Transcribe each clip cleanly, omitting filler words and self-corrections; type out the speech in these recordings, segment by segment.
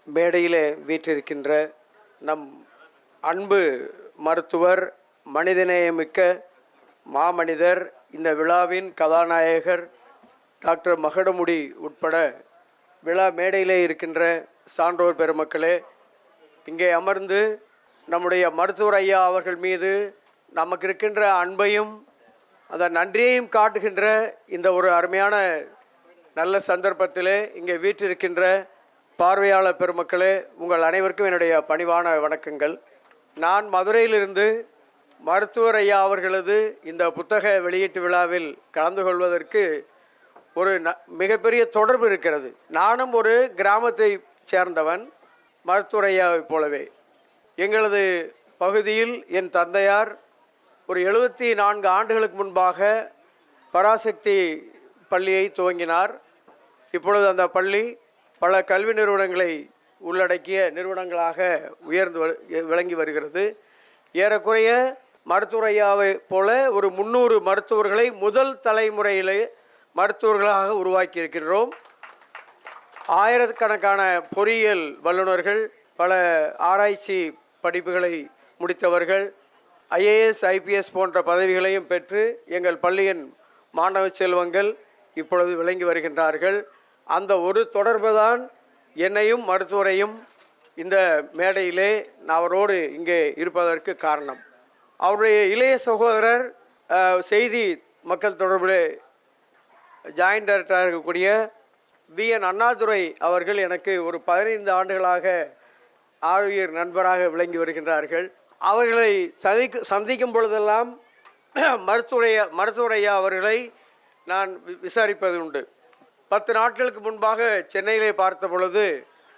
மேடையிலே வீற்றிருக்கின்ற நம் அன்பு மருத்துவர், மனிதநேயமிக்க மாமனிதர், இந்த விழாவின் கதாநாயகர் டாக்டர் மகுடமுடி உட்பட விழா மேடையிலே இருக்கின்ற சான்றோர் பெருமக்களே, இங்கே அமர்ந்து நம்முடைய மருத்துவர் ஐயா அவர்கள் மீது நமக்கு இருக்கின்ற அன்பையும் அந்த நன்றியையும் காட்டுகின்ற இந்த ஒரு அருமையான நல்ல சந்தர்ப்பத்திலே இங்கே வீற்றிருக்கின்ற பார்வையாளர் பெருமக்களே, உங்கள் அனைவருக்கும் என்னுடைய பணிவான வணக்கங்கள். நான் மதுரையிலிருந்து மருத்துவர் ஐயா அவர்களது இந்த புத்தக வெளியீட்டு விழாவில் கலந்து கொள்வதற்கு ஒரு மிகப்பெரிய தொடர்பு இருக்கிறது. நானும் ஒரு கிராமத்தை சேர்ந்தவன், மருத்துவர் ஐயாவை போலவே. எங்களது பகுதியில் என் தந்தையார் ஒரு 74 ஆண்டுகளுக்கு முன்பாக பராசக்தி பள்ளியை துவங்கினார். இப்பொழுது அந்த பள்ளி பல கல்வி நிறுவனங்களை உள்ளடக்கிய நிறுவனங்களாக உயர்ந்து விளங்கி வருகிறது. ஏறக்குறைய மருத்துவர் ஐயாவை போல ஒரு 300 மருத்துவர்களை முதல் தலைமுறையிலே மருத்துவர்களாக உருவாக்கி இருக்கின்றோம். ஆயிரக்கணக்கான பொறியியல் வல்லுநர்கள், பல ஆராய்ச்சி படிப்புகளை முடித்தவர்கள், IAS IPS போன்ற பதவிகளையும் பெற்று எங்கள் பள்ளியின் மாணவ செல்வங்கள் இப்பொழுது விளங்கி வருகின்றார்கள். அந்த ஒரு தொடர்பு தான் என்னையும் மருத்துவரையும் இந்த மேடையிலே அவரோடு இங்கே இருப்பதற்கு காரணம். அவருடைய இளைய சகோதரர் செய்தி மக்கள் தொடர்பில் ஜாயின்ட் டைரக்டராக இருக்கக்கூடிய BN அண்ணாதுரை அவர்கள் எனக்கு ஒரு 15 ஆண்டுகளாக ஆளுயர் நண்பராக விளங்கி வருகின்றார்கள். அவர்களை சந்திக்கும் பொழுதெல்லாம் மருத்துவர் ஐயா அவர்களை நான் விசாரிப்பது உண்டு. 10 நாட்களுக்கு முன்பாக சென்னையிலே பார்த்த பொழுது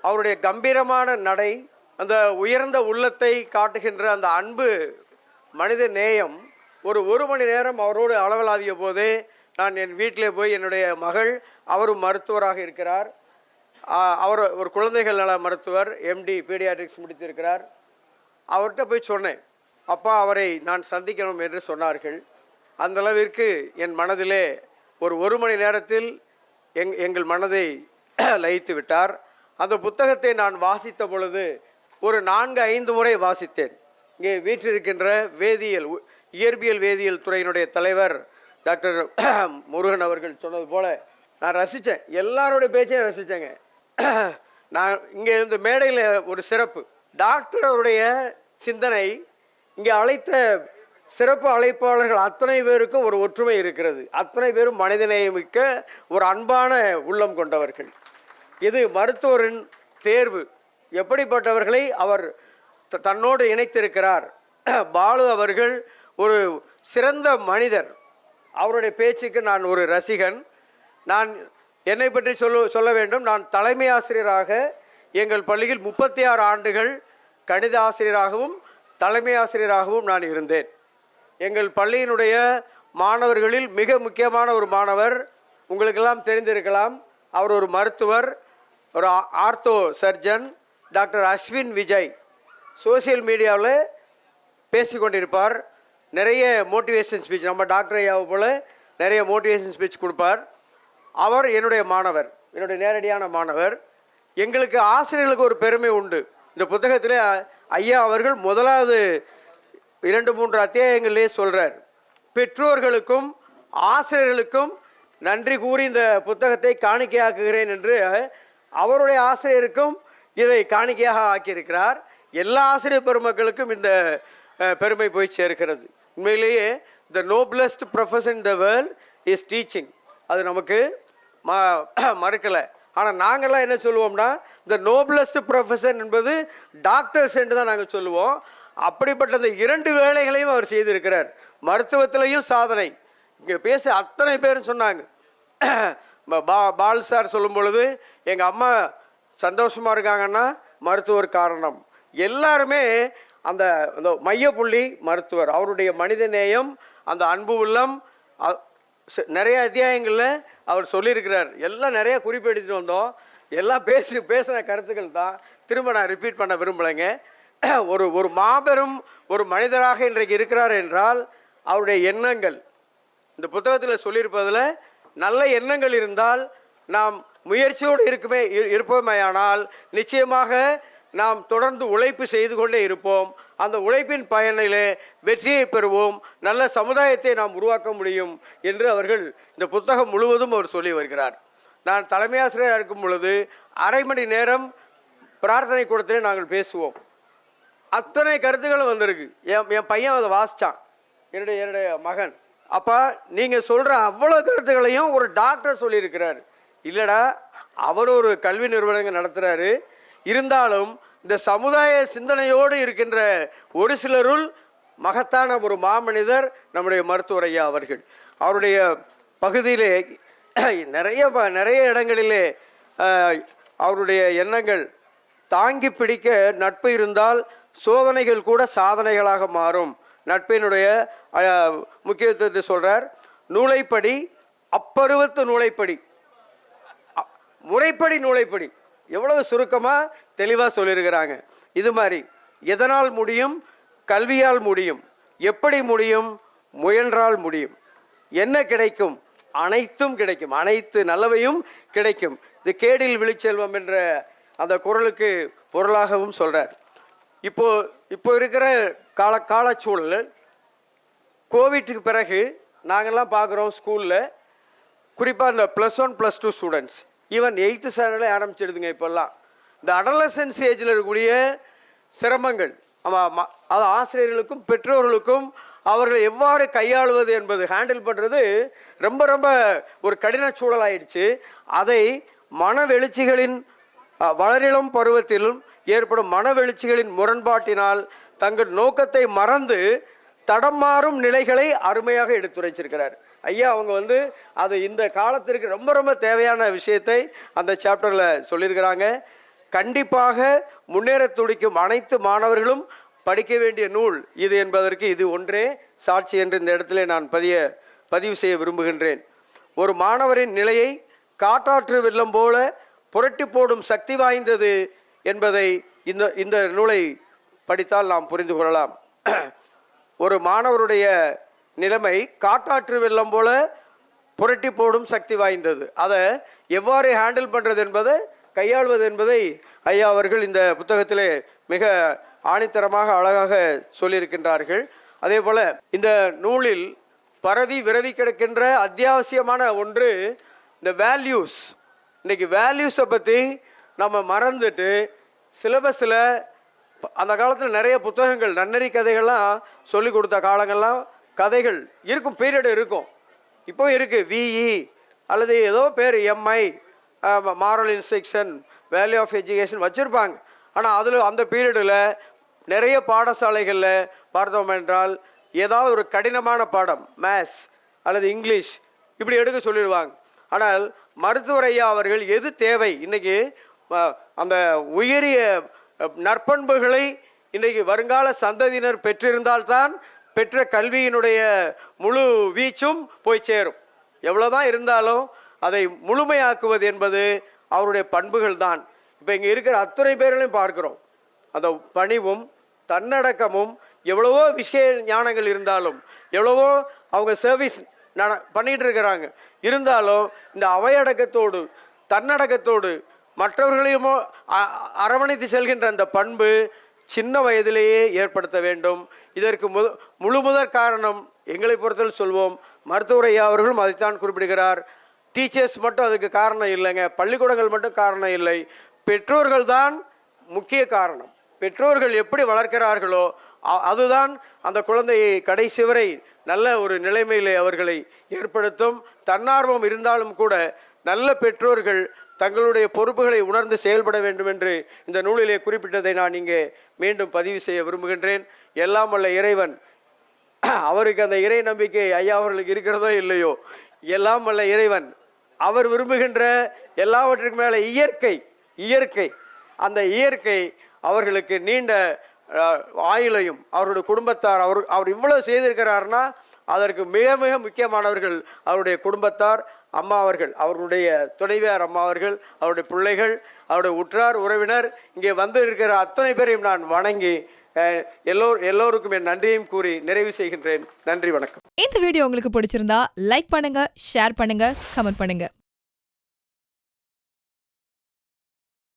அவருடைய கம்பீரமான நடை, அந்த உயர்ந்த உள்ளத்தை காட்டுகின்ற அந்த அன்பு, மனித நேயம், ஒரு மணி நேரம் அவரோடு அளவலாவிய போதே நான் என் வீட்டிலே போய் என்னுடைய மகள், அவரும் மருத்துவராக இருக்கிறார், அவர் ஒரு குழந்தைகள் நல மருத்துவர், MD பீடியாட்ரிக்ஸ் முடித்திருக்கிறார். அவர்கிட்ட போய் சொன்னேன், அப்பா அவரை நான் சந்திக்கணும் என்று சொன்னார்கள். அந்த அளவிற்கு என் மனதிலே ஒரு மணி நேரத்தில் எங்கள் மனதை லயித்து விட்டார். அந்த புத்தகத்தை நான் வாசித்த பொழுது ஒரு 4-5 முறை வாசித்தேன். இங்கே வீற்றிருக்கின்ற வேதியியல், இயற்பியல் வேதியியல் துறையினுடைய தலைவர் டாக்டர் முருகன் அவர்கள் சொன்னது போல நான் ரசித்தேன். எல்லாருடைய பேச்சையும் ரசித்தேங்க. நான் இங்கே இந்த மேடையில் ஒரு சிறப்பு, டாக்டர் அவருடைய சிந்தனை, இங்கே அழைத்த சிறப்பு அழைப்பாளர்கள் அத்தனை பேருக்கும் ஒரு ஒற்றுமை இருக்கிறது. அத்தனை பேரும் மனிதநேயமிக்க ஒரு அன்பான உள்ளம் கொண்டவர்கள். இது மருத்துவரின் தேர்வு. எப்படிப்பட்டவர்களை அவர் தன்னோடு இணைத்திருக்கிறார். பாலு அவர்கள் ஒரு சிறந்த மனிதர். அவருடைய பேச்சுக்கு நான் ஒரு ரசிகன். நான் என்னை பற்றி சொல்ல வேண்டும். நான் தலைமை ஆசிரியராக எங்கள் பள்ளியில் 36 ஆண்டுகள் கணித ஆசிரியராகவும் தலைமை ஆசிரியராகவும் நான் இருந்தேன். எங்கள் பள்ளியினுடைய மாணவர்களில் மிக முக்கியமான ஒரு மாணவர் உங்களுக்கெல்லாம் தெரிந்திருக்கலாம். அவர் ஒரு மருத்துவர், ஒரு ortho surgeon, doctor Ashwin Vijay. Social மீடியாவில் பேசிக்கொண்டிருப்பார். நிறைய மோட்டிவேஷன் ஸ்பீச், நம்ம டாக்டர் ஐயாவை போல் நிறைய மோட்டிவேஷன் ஸ்பீச் கொடுப்பார். அவர் என்னுடைய மாணவர், என்னுடைய நேரடியான மாணவர். எங்களுக்கு ஆசிரியர்களுக்கு ஒரு பெருமை உண்டு. இந்த புத்தகத்திலே ஐயா அவர்கள் முதலாவது 2-3 அத்தியாயங்களிலே சொல்கிறார், பெற்றோர்களுக்கும் ஆசிரியர்களுக்கும் நன்றி கூறி இந்த புத்தகத்தை காணிக்கையாக்குகிறேன் என்று அவருடைய ஆசிரியருக்கும் இதை காணிக்கையாக ஆக்கியிருக்கிறார். எல்லா ஆசிரியர் பெருமக்களுக்கும் இந்த பெருமை போய் சேர்க்கிறது. உண்மையிலேயே the noblest profession in the world is teaching. அது நமக்கு மறுக்கலை. ஆனால் நாங்கள்லாம் என்ன சொல்லுவோம்னா, த நோபலஸ்ட் ப்ரொஃபஷன் என்பது டாக்டர்ஸ் என்று தான் நாங்கள் சொல்லுவோம். அப்படிப்பட்ட அந்த 2 வேலைகளையும் அவர் செய்திருக்கிறார். மருத்துவத்திலையும் சாதனை. இங்கே பேச அத்தனை பேரும் சொன்னாங்க. பால் சார் சொல்லும் பொழுது எங்கள் அம்மா சந்தோஷமாக இருக்காங்கன்னா மருத்துவர் காரணம். எல்லாருமே அந்த மையப்புள்ளி மருத்துவர். அவருடைய மனித நேயம், அந்த அன்பு உள்ளம், நிறைய அத்தியாயங்களில் அவர் சொல்லியிருக்கிறார். எல்லாம் நிறைய குறிப்பெடுத்துட்டு வந்தோம். எல்லாம் பேசின கருத்துக்கள் தான். திரும்ப நான் ரிப்பீட் பண்ண விரும்பலைங்க. ஒரு மாபெரும் ஒரு மனிதராக இன்றைக்கு இருக்கிறார் என்றால் அவருடைய எண்ணங்கள். இந்த புத்தகத்தில் சொல்லியிருப்பதில் நல்ல எண்ணங்கள் இருந்தால் நாம் முயற்சியோடு இருப்போமேயானால் நிச்சயமாக நாம் தொடர்ந்து உழைப்பு செய்து கொண்டே இருப்போம். அந்த உழைப்பின் பயனிலே வெற்றியை பெறுவோம், நல்ல சமுதாயத்தை நாம் உருவாக்க முடியும் என்று அவர்கள் இந்த புத்தகம் முழுவதும் அவர் சொல்லி வருகிறார். நான் தலைமை ஆசிரியராக இருக்கும் பொழுது அரை மணி நேரம் பிரார்த்தனை கூடத்திலே நாங்கள் பேசுவோம். அத்தனை கருத்துக்களும் வந்திருக்கு. என் பையன் அதை வாசித்தான், என்னுடைய மகன். அப்போ நீங்கள் சொல்கிற அவ்வளோ கருத்துக்களையும் ஒரு டாக்டர் சொல்லியிருக்கிறார். இல்லைடா, அவர் ஒரு கல்வி நிறுவனங்கள் நடத்துகிறாரு, இருந்தாலும் இந்த சமுதாய சிந்தனையோடு இருக்கின்ற ஒரு சிலருள் மகத்தான ஒரு மாமனிதர் நம்முடைய மருத்துவர் ஐயா அவர்கள். அவருடைய பகுதியிலே நிறைய இடங்களிலே அவருடைய எண்ணங்கள் தாங்கி பிடிக்க நட்பு இருந்தால் சோதனைகள் கூட சாதனைகளாக மாறும். நட்பினுடைய முக்கியத்துவத்தை சொல்றார். நூலைப்படி, அப்பருவத்து நூலைப்படி, முறைப்படி நூலைப்படி, எவ்வளவு சுருக்கமாக தெளிவாக சொல்லியிருக்கிறாங்க. இது மாதிரி எதனால் முடியும்? கல்வியால் முடியும். எப்படி முடியும்? முயன்றால் முடியும். என்ன கிடைக்கும்? அனைத்தும் கிடைக்கும், அனைத்து நல்லவையும் கிடைக்கும். இது கேடில் விழிச்செல்வம் என்ற அந்த குறளுக்கு பொருளாகவும் சொல்கிறார். இப்போ இருக்கிற காலச்சூழல், கோவிட்டுக்கு பிறகு நாங்கள்லாம் பார்க்குறோம் ஸ்கூலில், குறிப்பாக இந்த +1 +2 ஸ்டூடெண்ட்ஸ், ஈவன் 8th ஸ்டாண்டர்டில் ஆரம்பிச்சிடுதுங்க. இப்போல்லாம் இந்த அடலசன்ஸ் ஏஜில் இருக்கக்கூடிய சிரமங்கள், அது ஆசிரியர்களுக்கும் பெற்றோர்களுக்கும் அவர்களை எவ்வாறு கையாளுவது என்பது, ஹேண்டில் பண்ணுறது ரொம்ப ரொம்ப ஒரு கடின சூழல் ஆயிடுச்சு. அதை மனவெழுச்சிகளின் வளரிளம் பருவத்திலும் ஏற்படும் மனவெழுச்சிகளின் முரண்பாட்டினால் தங்கள் நோக்கத்தை மறந்து தடம் மாறும் நிலைகளை அருமையாக எடுத்துரைச்சிருக்கிறார் ஐயா. அவங்க அது இந்த காலத்திற்கு ரொம்ப ரொம்ப தேவையான விஷயத்தை அந்த சாப்டரில் சொல்லியிருக்கிறாங்க. கண்டிப்பாக முன்னேற துடிக்கும் அனைத்து மாணவர்களும் படிக்க வேண்டிய நூல் இது என்பதற்கு இது ஒன்றே சாட்சி என்று இந்த இடத்துல நான் பதிவு செய்ய விரும்புகின்றேன். ஒரு மாணவரின் நிலையை காட்டாற்று வெள்ளம் போல புரட்டி போடும் சக்தி வாய்ந்தது என்பதை இந்த நூலை படித்தால் நாம் புரிந்து கொள்ளலாம். ஒரு மாணவருடைய நிலைமை காட்டாற்று வெள்ளம் போல புரட்டி போடும் சக்தி வாய்ந்தது. அதை எவ்வாறு ஹேண்டில் பண்ணுறது என்பதை, கையாள்வது என்பதை ஐயா அவர்கள் இந்த புத்தகத்திலே மிக ஆணித்தரமாக அழகாக சொல்லியிருக்கின்றார்கள். அதே போல் இந்த நூலில் பரவி விரவி கிடக்கின்ற அத்தியாவசியமான ஒன்று இந்த வேல்யூஸ். இன்றைக்கி வேல்யூஸை பற்றி நம்ம மறந்துட்டு சிலபஸில் அந்த காலத்தில் நிறைய புத்தகங்கள், நன்னறி கதைகள்லாம் சொல்லி கொடுத்த காலங்கள்லாம் கதைகள் இருக்கும், பீரியட் இருக்கும், இப்போ இருக்குது. விஇ அல்லது ஏதோ பேர் MI, moral instruction, value of education வச்சுருப்பாங்க. ஆனால் அதில் அந்த பீரியடில் நிறைய பாடசாலைகளில் பார்த்தோம் என்றால் ஏதாவது ஒரு கடினமான பாடம், மேத்ஸ் அல்லது இங்கிலீஷ் இப்படி எடுக்க சொல்லிடுவாங்க. ஆனால் மருத்துவர் ஐயா அவர்கள் எது தேவை, இன்றைக்கி அந்த உயரிய நற்பண்புகளை இன்றைக்கு வருங்கால சந்ததியினர் பெற்றிருந்தால்தான் பெற்ற கல்வியினுடைய முழு வீச்சும் போய் சேரும். எவ்வளோதான் இருந்தாலும் அதை முழுமையாக்குவது என்பது அவருடைய பண்புகள் தான். இப்போ இங்கே இருக்கிற அத்தனை பேர்களையும் பார்க்குறோம். அந்த பணிவும் தன்னடக்கமும், எவ்வளவோ விஷய ஞானங்கள் இருந்தாலும், எவ்வளவோ அவங்க சர்வீஸ் பண்ணிகிட்டு இருக்கிறாங்க, இருந்தாலும் இந்த அவையடக்கத்தோடு தன்னடக்கத்தோடு மற்றவர்களையும் அரவணைத்து செல்கின்ற அந்த பண்பு சின்ன வயதிலேயே ஏற்படுத்த வேண்டும். இதற்கு முழுமுதற் காரணம் எங்களை பொறுத்தவரை சொல்வோம், மருத்துவர் ஐயா அவர்களும் அதைத்தான் குறிப்பிடுகிறார். டீச்சர்ஸ் மட்டும் அதுக்கு காரணம் இல்லைங்க, பள்ளிக்கூடங்கள் மட்டும் காரணம் இல்லை, பெற்றோர்கள் தான் முக்கிய காரணம். பெற்றோர்கள் எப்படி வளர்க்கிறார்களோ அதுதான் அந்த குழந்தையை கடைசி வரை நல்ல ஒரு நிலைமையிலே அவர்களை ஏற்படுத்தும். தன்னார்வம் இருந்தாலும் கூட நல்ல பெற்றோர்கள் தங்களுடைய பொறுப்புகளை உணர்ந்து செயல்பட வேண்டும் என்று இந்த நூலிலே குறிப்பிட்டதை நான் இங்கே மீண்டும் பதிவு செய்ய விரும்புகின்றேன். எல்லாம் வல்ல இறைவன், அவருக்கு அந்த இறை நம்பிக்கை ஐயா அவர்களுக்கு இருக்கிறதோ இல்லையோ, எல்லாம் வல்ல இறைவன் அவர் விரும்புகின்ற எல்லாவற்றுக்கு மேலே இயற்கை அந்த இயற்கை அவர்களுக்கு நீண்ட ஆயுளையும் அவருடைய குடும்பத்தார், அவர் இவ்வளவு செய்திருக்கிறார்னா அதற்கு மிக மிக முக்கியமானவர்கள் அவருடைய குடும்பத்தார், அம்மா அவர்கள், அவர்களுடைய துணைவியார் அம்மா அவர்கள், அவருடைய பிள்ளைகள், அவருடைய உற்றார் உறவினர், இங்கே வந்து இருக்கிற அத்தனை பேரையும் நான் வணங்கி எல்லோருக்கும் என் நன்றியையும் கூறி நிறைவு செய்கின்றேன். நன்றி, வணக்கம். இந்த வீடியோ உங்களுக்கு பிடிச்சிருந்தா லைக் பண்ணுங்க, ஷேர் பண்ணுங்க, கமெண்ட் பண்ணுங்க.